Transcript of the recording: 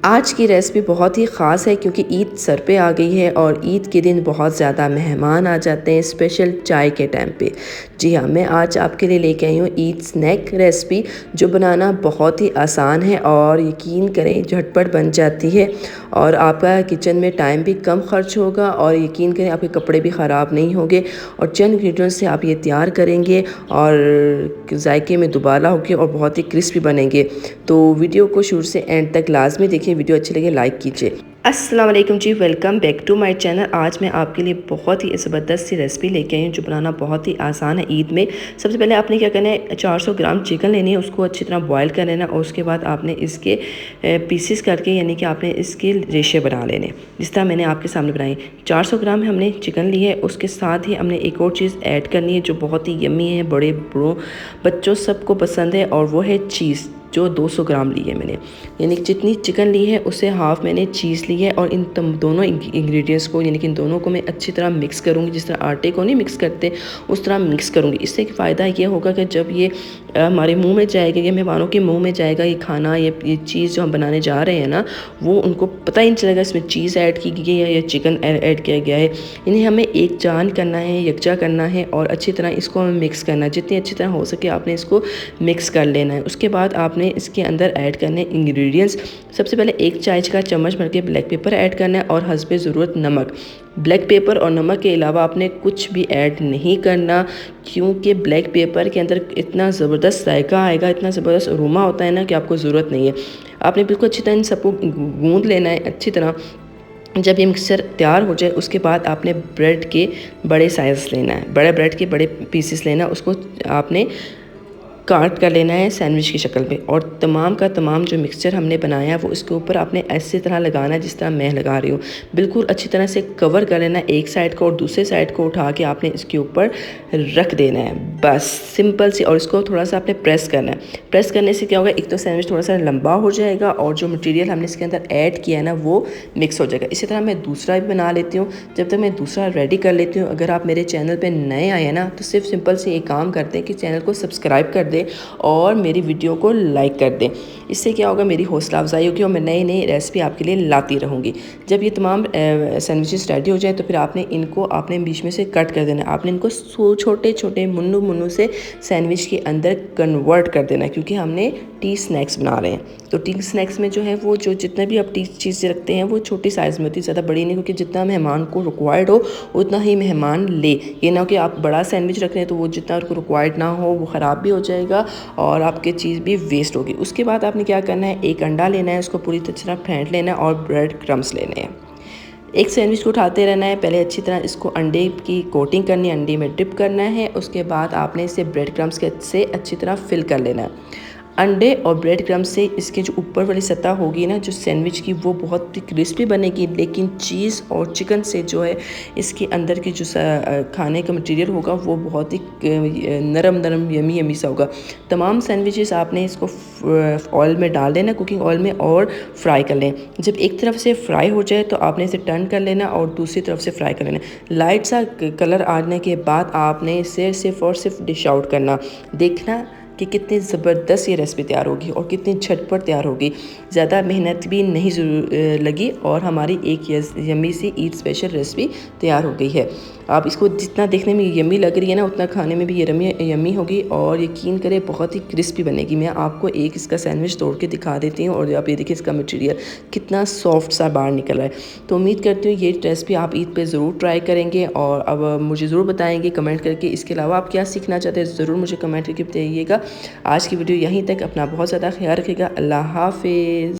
आज की रेसिपी बहुत ही ख़ास है क्योंकि ईद सर पे आ गई है और ईद के दिन बहुत ज़्यादा मेहमान आ जाते हैं स्पेशल चाय के टाइम पे। जी हाँ, मैं आज आपके लिए लेके आई हूँ ईद स्नैक रेसिपी जो बनाना बहुत ही आसान है और यकीन करें झटपट बन जाती है और आपका किचन में टाइम भी कम खर्च होगा और यकीन करें आपके कपड़े भी ख़राब नहीं होंगे और चंद इंग्रेडिएंट्स से आप ये तैयार करेंगे और जायके में दुबाला होगी और बहुत ही क्रिस्पी बनेंगे। तो वीडियो को शुरू से एंड तक लाजमी देखिए, वीडियो अच्छी लगे लाइक कीजिए। अस्सलाम वालेकुम जी, welcome back to my channel. आज मैं आपके लिए बहुत ही ज़बरदस्त सी रेसिपी लेके आई हूँ जो बनाना बहुत ही आसान है ईद में। सबसे पहले आपने क्या करना है, 400 ग्राम चिकन लेनी है, उसको अच्छी तरह बॉयल कर लेना और उसके बाद आपने इसके पीसेस करके यानी कि आपने इसके रेशे बना लेने जिस तरह मैंने आपके सामने बनाई। 400 ग्राम हमने चिकन ली है, उसके साथ ही हमने एक और चीज़ ऐड करनी है जो बहुत ही यम्मी है, बड़े बड़ों बच्चों सबको पसंद है और वो है चीज़ जो 200 ग्राम ली है मैंने। यानी जितनी चिकन ली है उससे हाफ़ मैंने चीज़ ली है और इन दोनों इंग्रेडिएंट्स को यानी कि इन दोनों को मैं अच्छी तरह मिक्स करूँगी। जिस तरह आटे को नहीं मिक्स करते उस तरह मिक्स करूँगी। इससे फ़ायदा ये होगा कि जब ये हमारे मुंह में जाएगा, ये मेहमानों के मुंह में जाएगा ये खाना, ये चीज़ जो हम बनाने जा रहे हैं ना, वो उनको पता ही नहीं चलेगा इसमें चीज़ ऐड की गई है या चिकन ऐड किया गया है। इन्हें हमें एक जान करना है, यकजा करना है और अच्छी तरह इसको हमें मिक्स करना है। जितनी अच्छी तरह हो सके आपने इसको मिक्स कर लेना है। उसके बाद आपने इसके अंदर ऐड करने इंग्रेडिएंट्स। सबसे पहले 1 चाय का चम्मच भर के ब्लैक पेपर ऐड करना है और हस्बे ज़रूरत नमक। ब्लैक पेपर और नमक के अलावा आपने कुछ भी ऐड नहीं करना क्योंकि ब्लैक पेपर के अंदर इतना ज़बरदस्त जायका आएगा, इतना ज़बरदस्त अरोमा होता है ना कि आपको ज़रूरत नहीं है। आपने बिल्कुल अच्छी तरह इन सबको गूंद लेना है अच्छी तरह। जब ये मिक्सचर तैयार हो जाए उसके बाद आपने ब्रेड के बड़े साइज़ लेना है, बड़े ब्रेड के बड़े पीसेस लेना है, उसको आपने काट कर लेना है सैंडविच की शक्ल में और तमाम का तमाम जो मिक्सचर हमने बनाया है वो इसके ऊपर आपने ऐसी तरह लगाना है जिस तरह मैं लगा रही हूँ। बिल्कुल अच्छी तरह से कवर कर लेना है एक साइड को और दूसरे साइड को उठा के आपने इसके ऊपर रख देना है, बस सिंपल सी। और इसको थोड़ा सा आपने प्रेस करना है। प्रेस करने से क्या होगा, एक तो सैंडविच थोड़ा सा लंबा हो जाएगा और जो मटीरियल हमने इसके अंदर ऐड किया है ना वो मिक्स हो जाएगा। इसी तरह मैं दूसरा भी बना लेती हूँ। जब तक मैं दूसरा रेडी कर लेती हूँ, अगर आप मेरे चैनल पर नए आए हैं ना तो सिर्फ सिंपल से एक काम करते हैं कि चैनल को सब्सक्राइब कर दें और मेरी वीडियो को लाइक कर दें। इससे क्या होगा, मेरी हौसला अफजाई होगी और मैं नई नई रेसिपी आपके लिए लाती रहूँगी। जब ये तमाम सैंडविचेस रेडी हो जाए तो फिर आपने इनको आपने बीच में से कट कर देना है। आपने इनको छोटे छोटे मुन्नू मुन्नू से सैंडविच के अंदर कन्वर्ट कर देना है क्योंकि हमने टी स्नैक्स बना रहे हैं। तो टी स्नैक्स में जो है वो जो जितने भी आप टी चीज़ें रखते हैं वो छोटी साइज़ में होती है, ज़्यादा बड़ी नहीं, क्योंकि जितना मेहमान को रिक्वायर्ड हो उतना ही मेहमान ले। ये ना हो कि आप बड़ा सैंडविच रख रहे हैं तो वो जितना उनको रिक्वायर्ड ना हो वो ख़राब भी हो जाएगा और आपकी चीज़ भी वेस्ट होगी। उसके बाद आपने क्या करना है, एक अंडा लेना है, उसको पूरी तरह फेंट लेना है और ब्रेड क्रम्स लेने हैं। एक सैंडविच को उठाते रहना है, पहले अच्छी तरह इसको अंडे की कोटिंग करनी है, अंडे में डिप करना है। उसके बाद आपने इसे ब्रेड क्रम्स के से अच्छी तरह फिल कर लेना है। अंडे और ब्रेड क्रम्स से इसकी जो ऊपर वाली सतह होगी ना जो सैंडविच की, वो बहुत ही क्रिस्पी बनेगी। लेकिन चीज़ और चिकन से जो है इसके अंदर की जो खाने का मटेरियल होगा वो बहुत ही नरम नरम यमी यमी सा होगा। तमाम सैंडविचेस आपने इसको ऑयल में डाल देना, कुकिंग ऑयल में, और फ्राई कर लें। जब एक तरफ से फ्राई हो जाए तो आपने इसे टर्न कर लेना और दूसरी तरफ से फ्राई कर लेना। लाइट सा कलर आने के बाद आपने इसे सिर्फ और सिर्फ डिश आउट करना। देखना कि कितनी ज़बरदस्त ये रेसिपी तैयार होगी और कितनी झटपट तैयार होगी। ज़्यादा मेहनत भी नहीं लगी और हमारी एक यम्मी सी ईद स्पेशल रेसिपी तैयार हो गई है। आप इसको जितना देखने में यम्मी लग रही है ना उतना खाने में भी ये यम्मी होगी और यकीन करें बहुत ही क्रिस्पी बनेगी। मैं आपको एक इसका सैंडविच तोड़ के दिखा देती हूँ और आप ये देखिए इसका मटेरियल कितना सॉफ्ट सा बाहर निकल रहा है। तो उम्मीद करती हूँ ये रेसिपी आप ईद पे ज़रूर ट्राई करेंगे और अब मुझे ज़रूर बताएंगे कमेंट करके। इसके अलावा आप क्या सीखना चाहते हैं ज़रूर मुझे कमेंट करके बताइएगा। आज की वीडियो यहीं तक। अपना बहुत ज़्यादा ख्याल रखिएगा। अल्लाह हाफिज़।